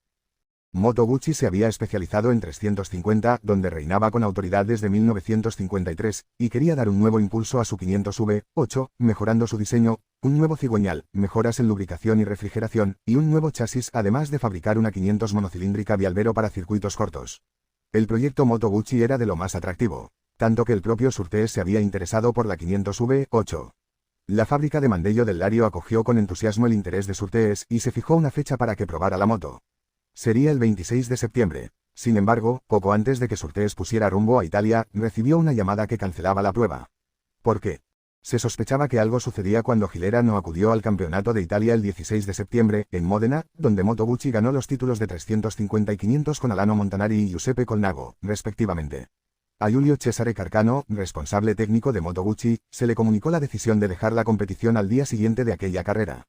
Moto Guzzi se había especializado en 350, donde reinaba con autoridad desde 1953, y quería dar un nuevo impulso a su 500V8, mejorando su diseño, un nuevo cigüeñal, mejoras en lubricación y refrigeración, y un nuevo chasis, además de fabricar una 500 monocilíndrica bialbero para circuitos cortos. El proyecto Moto Guzzi era de lo más atractivo, tanto que el propio Surtees se había interesado por la 500V8. La fábrica de Mandello del Lario acogió con entusiasmo el interés de Surtees y se fijó una fecha para que probara la moto. Sería el 26 de septiembre. Sin embargo, poco antes de que Surtees pusiera rumbo a Italia, recibió una llamada que cancelaba la prueba. ¿Por qué? Se sospechaba que algo sucedía cuando Gilera no acudió al Campeonato de Italia el 16 de septiembre, en Módena, donde Moto Guzzi ganó los títulos de 350 y 500 con Alano Montanari y Giuseppe Colnago, respectivamente. A Giulio Cesare Carcano, responsable técnico de Moto Guzzi, se le comunicó la decisión de dejar la competición al día siguiente de aquella carrera.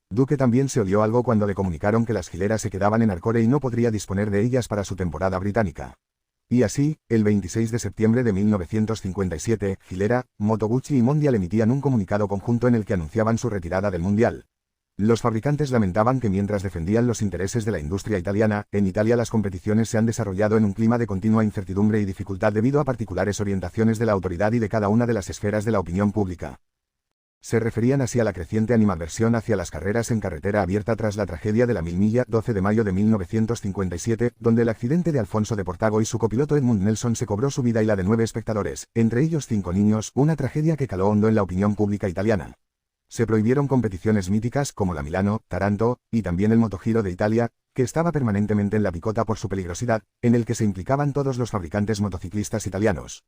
Duque también se olió algo cuando le comunicaron que las Gileras se quedaban en Arcore y no podría disponer de ellas para su temporada británica. Y así, el 26 de septiembre de 1957, Gilera, Moto Guzzi y Mondial emitían un comunicado conjunto en el que anunciaban su retirada del Mundial. Los fabricantes lamentaban que mientras defendían los intereses de la industria italiana, en Italia las competiciones se han desarrollado en un clima de continua incertidumbre y dificultad debido a particulares orientaciones de la autoridad y de cada una de las esferas de la opinión pública. Se referían así a la creciente animadversión hacia las carreras en carretera abierta tras la tragedia de la 1000 milla, 12 de mayo de 1957, donde el accidente de Alfonso de Portago y su copiloto Edmund Nelson se cobró su vida y la de 9 espectadores, entre ellos 5 niños, una tragedia que caló hondo en la opinión pública italiana. Se prohibieron competiciones míticas como la Milano, Taranto, y también el Motogiro de Italia, que estaba permanentemente en la picota por su peligrosidad, en el que se implicaban todos los fabricantes motociclistas italianos.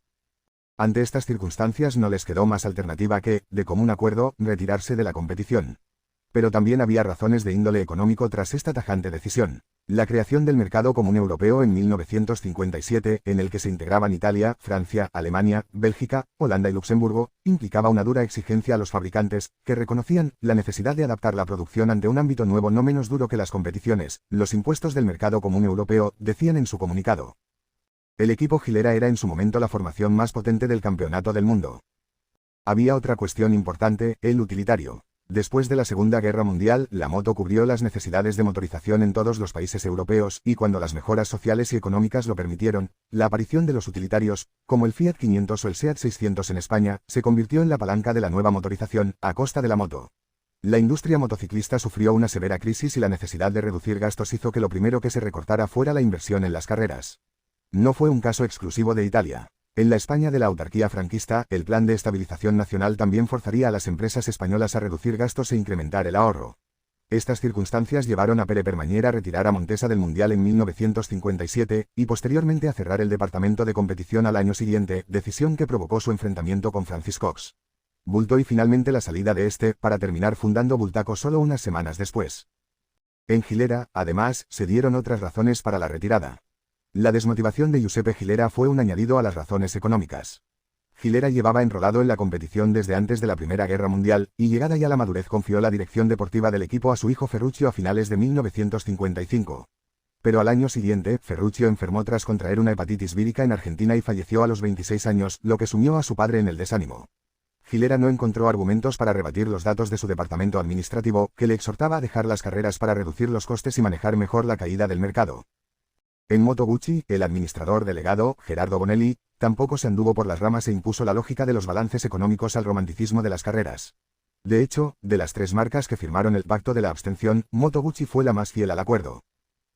Ante estas circunstancias no les quedó más alternativa que, de común acuerdo, retirarse de la competición. Pero también había razones de índole económico tras esta tajante decisión. La creación del mercado común europeo en 1957, en el que se integraban Italia, Francia, Alemania, Bélgica, Holanda y Luxemburgo, implicaba una dura exigencia a los fabricantes, que reconocían la necesidad de adaptar la producción ante un ámbito nuevo no menos duro que las competiciones. Los impuestos del mercado común europeo, decían en su comunicado. El equipo Gilera era en su momento la formación más potente del campeonato del mundo. Había otra cuestión importante, el utilitario. Después de la Segunda Guerra Mundial, la moto cubrió las necesidades de motorización en todos los países europeos, y cuando las mejoras sociales y económicas lo permitieron, la aparición de los utilitarios, como el Fiat 500 o el Seat 600 en España, se convirtió en la palanca de la nueva motorización, a costa de la moto. La industria motociclista sufrió una severa crisis y la necesidad de reducir gastos hizo que lo primero que se recortara fuera la inversión en las carreras. No fue un caso exclusivo de Italia. En la España de la autarquía franquista, el plan de estabilización nacional también forzaría a las empresas españolas a reducir gastos e incrementar el ahorro. Estas circunstancias llevaron a Pere Permanyer a retirar a Montesa del Mundial en 1957, y posteriormente a cerrar el departamento de competición al año siguiente, decisión que provocó su enfrentamiento con Francis Cox. Bulto y finalmente la salida de este, para terminar fundando Bultaco solo unas semanas después. En Gilera, además, se dieron otras razones para la retirada. La desmotivación de Giuseppe Gilera fue un añadido a las razones económicas. Gilera llevaba enrolado en la competición desde antes de la Primera Guerra Mundial, y llegada ya la madurez confió la dirección deportiva del equipo a su hijo Ferruccio a finales de 1955. Pero al año siguiente, Ferruccio enfermó tras contraer una hepatitis vírica en Argentina y falleció a los 26 años, lo que sumió a su padre en el desánimo. Gilera no encontró argumentos para rebatir los datos de su departamento administrativo, que le exhortaba a dejar las carreras para reducir los costes y manejar mejor la caída del mercado. En Moto Guzzi, el administrador delegado, Gerardo Bonelli, tampoco se anduvo por las ramas e impuso la lógica de los balances económicos al romanticismo de las carreras. De hecho, de las 3 marcas que firmaron el pacto de la abstención, Moto Guzzi fue la más fiel al acuerdo.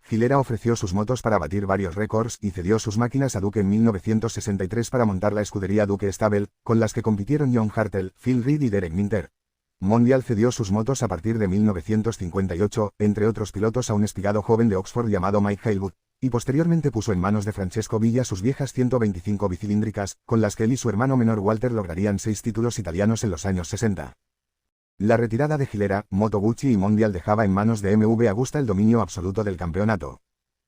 Gilera ofreció sus motos para batir varios récords y cedió sus máquinas a Duque en 1963 para montar la escudería Duque Stable, con las que compitieron John Hartel, Phil Reed y Derek Minter. Mondial cedió sus motos a partir de 1958, entre otros pilotos, a un espigado joven de Oxford llamado Mike Hailwood, y posteriormente puso en manos de Francesco Villa sus viejas 125 bicilíndricas, con las que él y su hermano menor Walter lograrían 6 títulos italianos en los años 60. La retirada de Gilera, Moto Guzzi y Mondial dejaba en manos de MV Agusta el dominio absoluto del campeonato.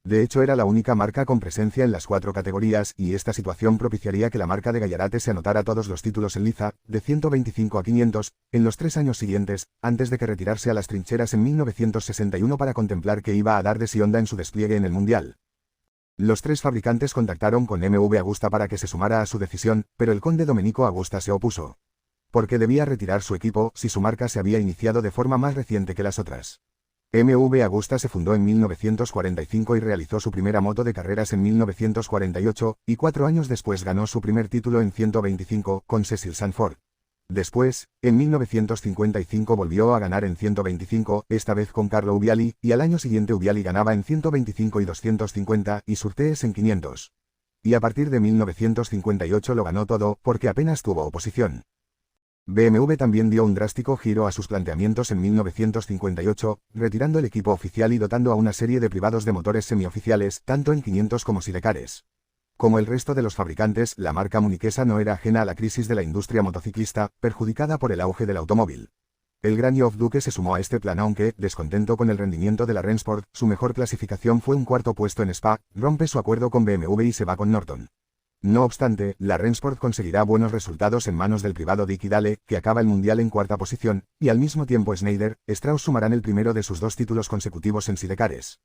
De hecho era la única marca con presencia en las 4 categorías, y esta situación propiciaría que la marca de Gallarate se anotara todos los títulos en liza, de 125 a 500, en los 3 años siguientes, antes de que retirarse a las trincheras en 1961 para contemplar qué iba a dar de sí Honda en su despliegue en el Mundial. Los 3 fabricantes contactaron con MV Agusta para que se sumara a su decisión, pero el conde Domenico Agusta se opuso. Porque debía retirar su equipo si su marca se había iniciado de forma más reciente que las otras. MV Agusta se fundó en 1945 y realizó su primera moto de carreras en 1948, y 4 años después ganó su primer título en 125, con Cecil Sanford. Después, en 1955 volvió a ganar en 125, esta vez con Carlo Ubiali, y al año siguiente Ubiali ganaba en 125 y 250, y Surtees en 500. Y a partir de 1958 lo ganó todo, porque apenas tuvo oposición. BMW también dio un drástico giro a sus planteamientos en 1958, retirando el equipo oficial y dotando a una serie de privados de motores semioficiales, tanto en 500 como sidecars. Como el resto de los fabricantes, la marca muniquesa no era ajena a la crisis de la industria motociclista, perjudicada por el auge del automóvil. El gran Geoff Duke se sumó a este plan aunque, descontento con el rendimiento de la Rennsport, su mejor clasificación fue un cuarto puesto en Spa, rompe su acuerdo con BMW y se va con Norton. No obstante, la Rennsport conseguirá buenos resultados en manos del privado Dick Dale, que acaba el mundial en cuarta posición, y al mismo tiempo Schneider, Strauss sumarán el primero de sus 2 títulos consecutivos en sidecars.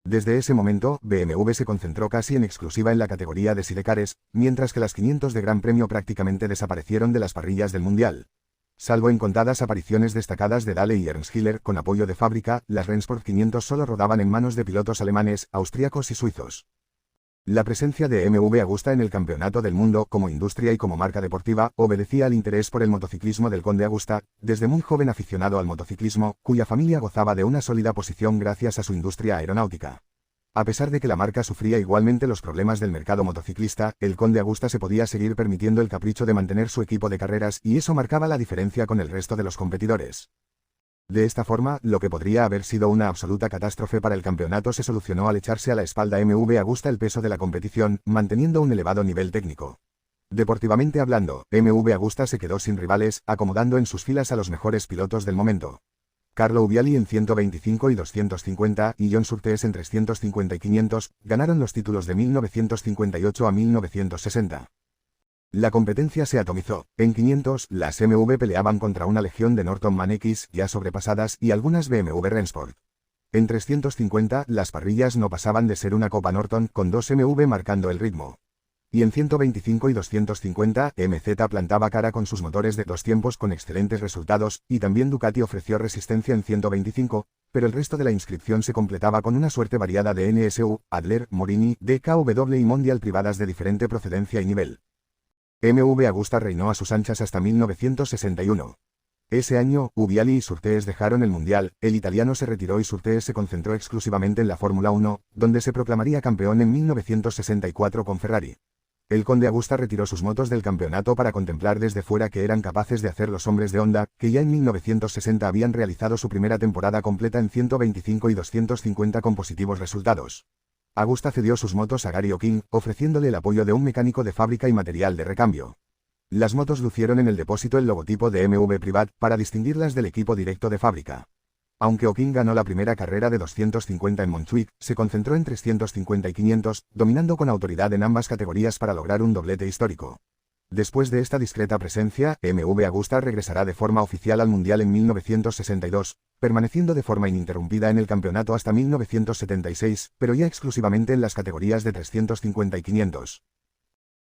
Desde ese momento, BMW se concentró casi en exclusiva en la categoría de sidecars, mientras que las 500 de Gran Premio prácticamente desaparecieron de las parrillas del mundial. Salvo en contadas apariciones destacadas de Dale y Ernst Hiller con apoyo de fábrica, las Rennsport 500 solo rodaban en manos de pilotos alemanes, austríacos y suizos. La presencia de MV Agusta en el Campeonato del Mundo, como industria y como marca deportiva, obedecía al interés por el motociclismo del conde Agusta, desde muy joven aficionado al motociclismo, cuya familia gozaba de una sólida posición gracias a su industria aeronáutica. A pesar de que la marca sufría igualmente los problemas del mercado motociclista, el conde Agusta se podía seguir permitiendo el capricho de mantener su equipo de carreras y eso marcaba la diferencia con el resto de los competidores. De esta forma, lo que podría haber sido una absoluta catástrofe para el campeonato se solucionó al echarse a la espalda MV Agusta el peso de la competición, manteniendo un elevado nivel técnico. Deportivamente hablando, MV Agusta se quedó sin rivales, acomodando en sus filas a los mejores pilotos del momento. Carlo Ubiali en 125 y 250 y John Surtees en 350 y 500, ganaron los títulos de 1958 a 1960. La competencia se atomizó. En 500, las MV peleaban contra una legión de Norton Man X, ya sobrepasadas, y algunas BMW Rennsport. En 350, las parrillas no pasaban de ser una Copa Norton, con 2 MV marcando el ritmo. Y en 125 y 250, MZ plantaba cara con sus motores de 2 tiempos con excelentes resultados, y también Ducati ofreció resistencia en 125, pero el resto de la inscripción se completaba con una suerte variada de NSU, Adler, Morini, DKW y Mondial privadas de diferente procedencia y nivel. MV Agusta reinó a sus anchas hasta 1961. Ese año, Ubiali y Surtees dejaron el mundial, el italiano se retiró y Surtees se concentró exclusivamente en la Fórmula 1, donde se proclamaría campeón en 1964 con Ferrari. El conde Agusta retiró sus motos del campeonato para contemplar desde fuera qué eran capaces de hacer los hombres de Honda, que ya en 1960 habían realizado su primera temporada completa en 125 y 250 con positivos resultados. Agusta cedió sus motos a Gary O'King, ofreciéndole el apoyo de un mecánico de fábrica y material de recambio. Las motos lucieron en el depósito el logotipo de MV Privat, para distinguirlas del equipo directo de fábrica. Aunque O'King ganó la primera carrera de 250 en Montjuic, se concentró en 350 y 500, dominando con autoridad en ambas categorías para lograr un doblete histórico. Después de esta discreta presencia, MV Agusta regresará de forma oficial al Mundial en 1962, permaneciendo de forma ininterrumpida en el campeonato hasta 1976, pero ya exclusivamente en las categorías de 350 y 500.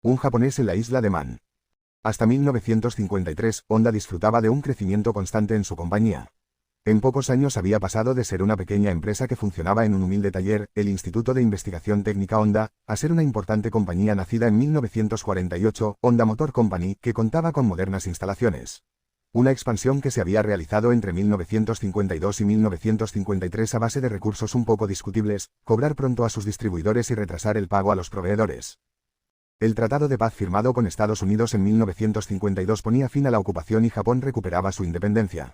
Un japonés en la isla de Man. Hasta 1953, Honda disfrutaba de un crecimiento constante en su compañía. En pocos años había pasado de ser una pequeña empresa que funcionaba en un humilde taller, el Instituto de Investigación Técnica Honda, a ser una importante compañía nacida en 1948, Honda Motor Company, que contaba con modernas instalaciones. Una expansión que se había realizado entre 1952 y 1953 a base de recursos un poco discutibles, cobrar pronto a sus distribuidores y retrasar el pago a los proveedores. El Tratado de Paz firmado con Estados Unidos en 1952 ponía fin a la ocupación y Japón recuperaba su independencia.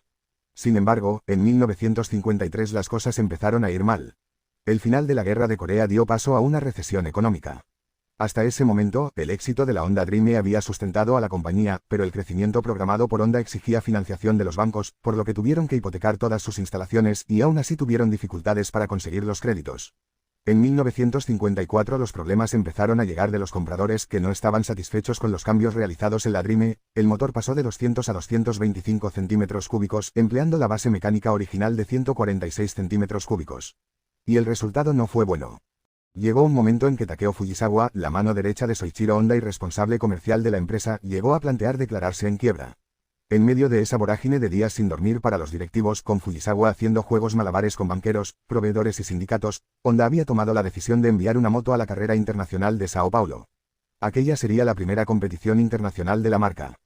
Sin embargo, en 1953 las cosas empezaron a ir mal. El final de la Guerra de Corea dio paso a una recesión económica. Hasta ese momento, el éxito de la Honda Dream había sustentado a la compañía, pero el crecimiento programado por Honda exigía financiación de los bancos, por lo que tuvieron que hipotecar todas sus instalaciones y aún así tuvieron dificultades para conseguir los créditos. En 1954 los problemas empezaron a llegar de los compradores que no estaban satisfechos con los cambios realizados en la Dream. El motor pasó de 200 a 225 centímetros cúbicos, empleando la base mecánica original de 146 centímetros cúbicos. Y el resultado no fue bueno. Llegó un momento en que Takeo Fujisawa, la mano derecha de Soichiro Honda y responsable comercial de la empresa, llegó a plantear declararse en quiebra. En medio de esa vorágine de días sin dormir para los directivos, con Fujisawa haciendo juegos malabares con banqueros, proveedores y sindicatos, Honda había tomado la decisión de enviar una moto a la carrera internacional de Sao Paulo. Aquella sería la primera competición internacional de la marca.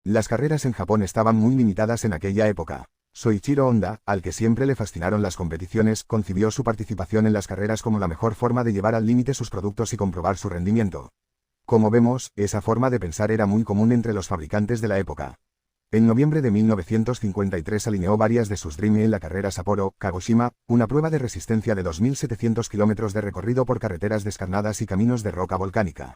Las carreras en Japón estaban muy limitadas en aquella época. Soichiro Honda, al que siempre le fascinaron las competiciones, concibió su participación en las carreras como la mejor forma de llevar al límite sus productos y comprobar su rendimiento. Como vemos, esa forma de pensar era muy común entre los fabricantes de la época. En noviembre de 1953 alineó varias de sus Dream en la carrera Sapporo-Kagoshima, una prueba de resistencia de 2.700 kilómetros de recorrido por carreteras descarnadas y caminos de roca volcánica.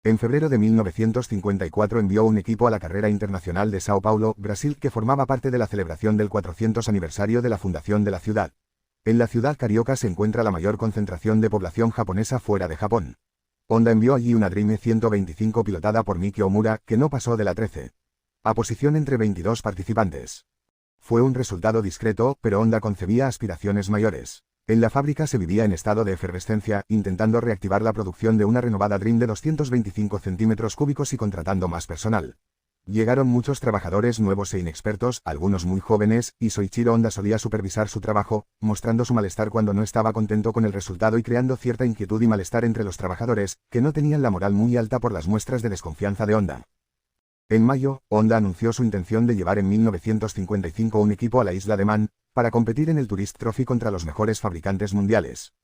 En febrero de 1954 envió un equipo a la carrera internacional de Sao Paulo, Brasil, que formaba parte de la celebración del 400 aniversario de la fundación de la ciudad. En la ciudad carioca se encuentra la mayor concentración de población japonesa fuera de Japón. Honda envió allí una Dream E125 pilotada por Miki Omura, que no pasó de la 13. A posición entre 22 participantes. Fue un resultado discreto, pero Honda concebía aspiraciones mayores. En la fábrica se vivía en estado de efervescencia, intentando reactivar la producción de una renovada Dream de 225 centímetros cúbicos y contratando más personal. Llegaron muchos trabajadores nuevos e inexpertos, algunos muy jóvenes, y Soichiro Honda solía supervisar su trabajo, mostrando su malestar cuando no estaba contento con el resultado y creando cierta inquietud y malestar entre los trabajadores, que no tenían la moral muy alta por las muestras de desconfianza de Honda. En mayo, Honda anunció su intención de llevar en 1955 un equipo a la isla de Man, para competir en el Tourist Trophy contra los mejores fabricantes mundiales.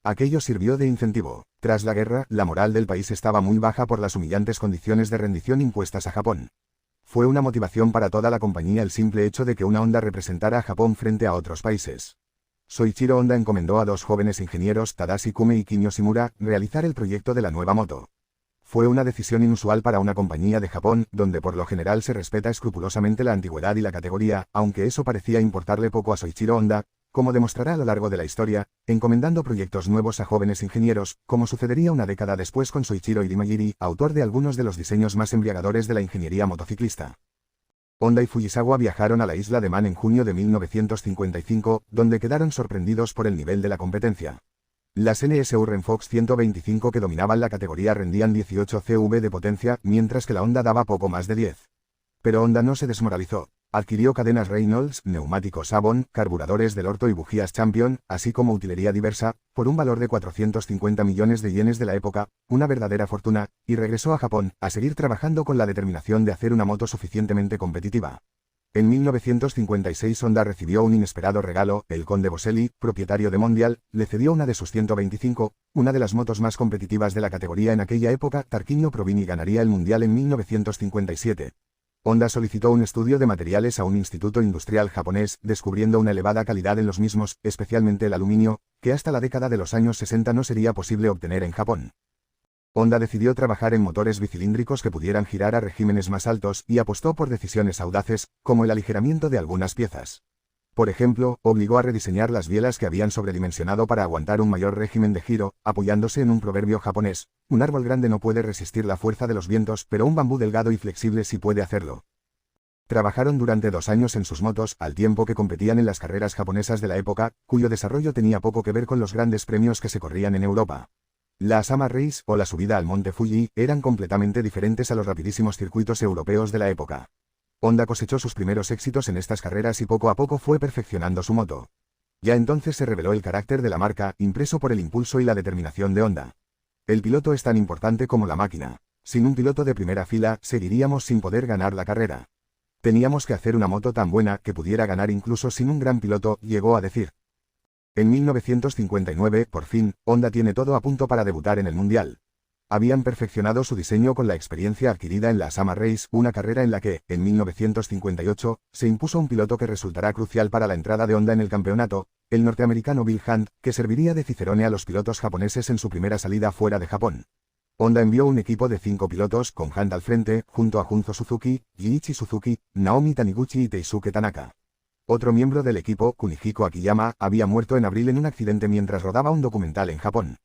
Aquello sirvió de incentivo. Tras la guerra, la moral del país estaba muy baja por las humillantes condiciones de rendición impuestas a Japón. Fue una motivación para toda la compañía el simple hecho de que una Honda representara a Japón frente a otros países. Soichiro Honda encomendó a dos jóvenes ingenieros, Tadashi Kume y Kinyo Shimura, realizar el proyecto de la nueva moto. Fue una decisión inusual para una compañía de Japón, donde por lo general se respeta escrupulosamente la antigüedad y la categoría, aunque eso parecía importarle poco a Soichiro Honda, como demostrará a lo largo de la historia, encomendando proyectos nuevos a jóvenes ingenieros, como sucedería una década después con Soichiro Irimajiri, autor de algunos de los diseños más embriagadores de la ingeniería motociclista. Honda y Fujisawa viajaron a la isla de Man en junio de 1955, donde quedaron sorprendidos por el nivel de la competencia. Las NSU Renfox 125 que dominaban la categoría rendían 18 CV de potencia, mientras que la Honda daba poco más de 10. Pero Honda no se desmoralizó. Adquirió cadenas Reynolds, neumáticos Avon, carburadores del Orto y bujías Champion, así como utilería diversa, por un valor de 450 millones de yenes de la época, una verdadera fortuna, y regresó a Japón, a seguir trabajando con la determinación de hacer una moto suficientemente competitiva. En 1956 Honda recibió un inesperado regalo, el conde Boselli, propietario de Mondial, le cedió una de sus 125, una de las motos más competitivas de la categoría en aquella época. Tarquinio Provini ganaría el Mundial en 1957. Honda solicitó un estudio de materiales a un instituto industrial japonés, descubriendo una elevada calidad en los mismos, especialmente el aluminio, que hasta la década de los años 60 no sería posible obtener en Japón. Honda decidió trabajar en motores bicilíndricos que pudieran girar a regímenes más altos y apostó por decisiones audaces, como el aligeramiento de algunas piezas. Por ejemplo, obligó a rediseñar las bielas que habían sobredimensionado para aguantar un mayor régimen de giro, apoyándose en un proverbio japonés: un árbol grande no puede resistir la fuerza de los vientos, pero un bambú delgado y flexible sí puede hacerlo. Trabajaron durante 2 años en sus motos, al tiempo que competían en las carreras japonesas de la época, cuyo desarrollo tenía poco que ver con los grandes premios que se corrían en Europa. La Summer Race, o la subida al monte Fuji, eran completamente diferentes a los rapidísimos circuitos europeos de la época. Honda cosechó sus primeros éxitos en estas carreras y poco a poco fue perfeccionando su moto. Ya entonces se reveló el carácter de la marca, impreso por el impulso y la determinación de Honda. El piloto es tan importante como la máquina. Sin un piloto de primera fila, seguiríamos sin poder ganar la carrera. Teníamos que hacer una moto tan buena que pudiera ganar incluso sin un gran piloto, llegó a decir. En 1959, por fin, Honda tiene todo a punto para debutar en el Mundial. Habían perfeccionado su diseño con la experiencia adquirida en la Summer Race, una carrera en la que, en 1958, se impuso un piloto que resultará crucial para la entrada de Honda en el campeonato, el norteamericano Bill Hunt, que serviría de cicerone a los pilotos japoneses en su primera salida fuera de Japón. Honda envió un equipo de 5 pilotos, con Hunt al frente, junto a Junzo Suzuki, Yuichi Suzuki, Naomi Taniguchi y Teisuke Tanaka. Otro miembro del equipo, Kunihiko Akiyama, había muerto en abril en un accidente mientras rodaba un documental en Japón.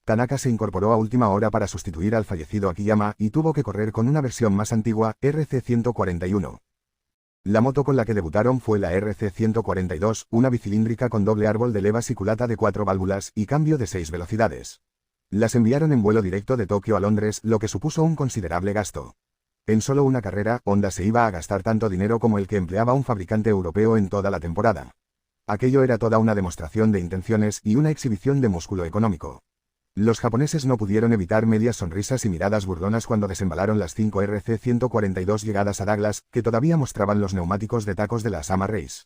Tanaka se incorporó a última hora para sustituir al fallecido Akiyama y tuvo que correr con una versión más antigua, RC141. La moto con la que debutaron fue la RC142, una bicilíndrica con doble árbol de levas y culata de 4 válvulas y cambio de 6 velocidades. Las enviaron en vuelo directo de Tokio a Londres, lo que supuso un considerable gasto. En solo una carrera, Honda se iba a gastar tanto dinero como el que empleaba un fabricante europeo en toda la temporada. Aquello era toda una demostración de intenciones y una exhibición de músculo económico. Los japoneses no pudieron evitar medias sonrisas y miradas burlonas cuando desembalaron las 5 RC142 llegadas a Douglas, que todavía mostraban los neumáticos de tacos de la Summer Race.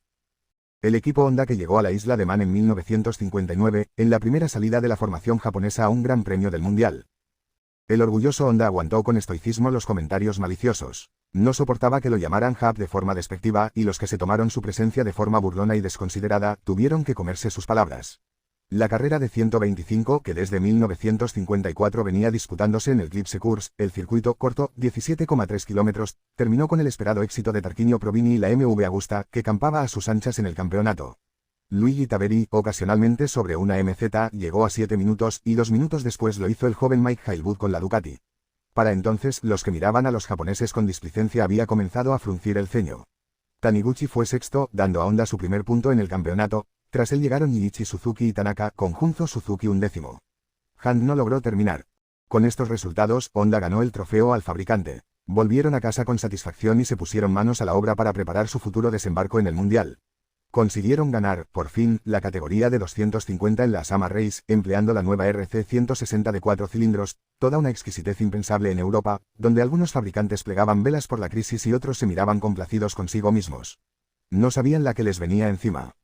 El equipo Honda que llegó a la isla de Man en 1959, en la primera salida de la formación japonesa a un gran premio del Mundial. El orgulloso Honda aguantó con estoicismo los comentarios maliciosos. No soportaba que lo llamaran Hub de forma despectiva y los que se tomaron su presencia de forma burlona y desconsiderada tuvieron que comerse sus palabras. La carrera de 125, que desde 1954 venía disputándose en el Eclipse Course, el circuito corto, 17,3 kilómetros, terminó con el esperado éxito de Tarquinio Provini y la MV Agusta, que campaba a sus anchas en el campeonato. Luigi Taveri, ocasionalmente sobre una MZ, llegó a 7 minutos y 2 minutos después lo hizo el joven Mike Hailwood con la Ducati. Para entonces, los que miraban a los japoneses con displicencia había comenzado a fruncir el ceño. Taniguchi fue sexto, dando a Honda su primer punto en el campeonato. Tras él llegaron Niichi Suzuki y Tanaka, con Junzo Suzuki un décimo. Hunt no logró terminar. Con estos resultados, Honda ganó el trofeo al fabricante. Volvieron a casa con satisfacción y se pusieron manos a la obra para preparar su futuro desembarco en el Mundial. Consiguieron ganar, por fin, la categoría de 250 en la Summer Race, empleando la nueva RC 160 de 4 cilindros, toda una exquisitez impensable en Europa, donde algunos fabricantes plegaban velas por la crisis y otros se miraban complacidos consigo mismos. No sabían la que les venía encima.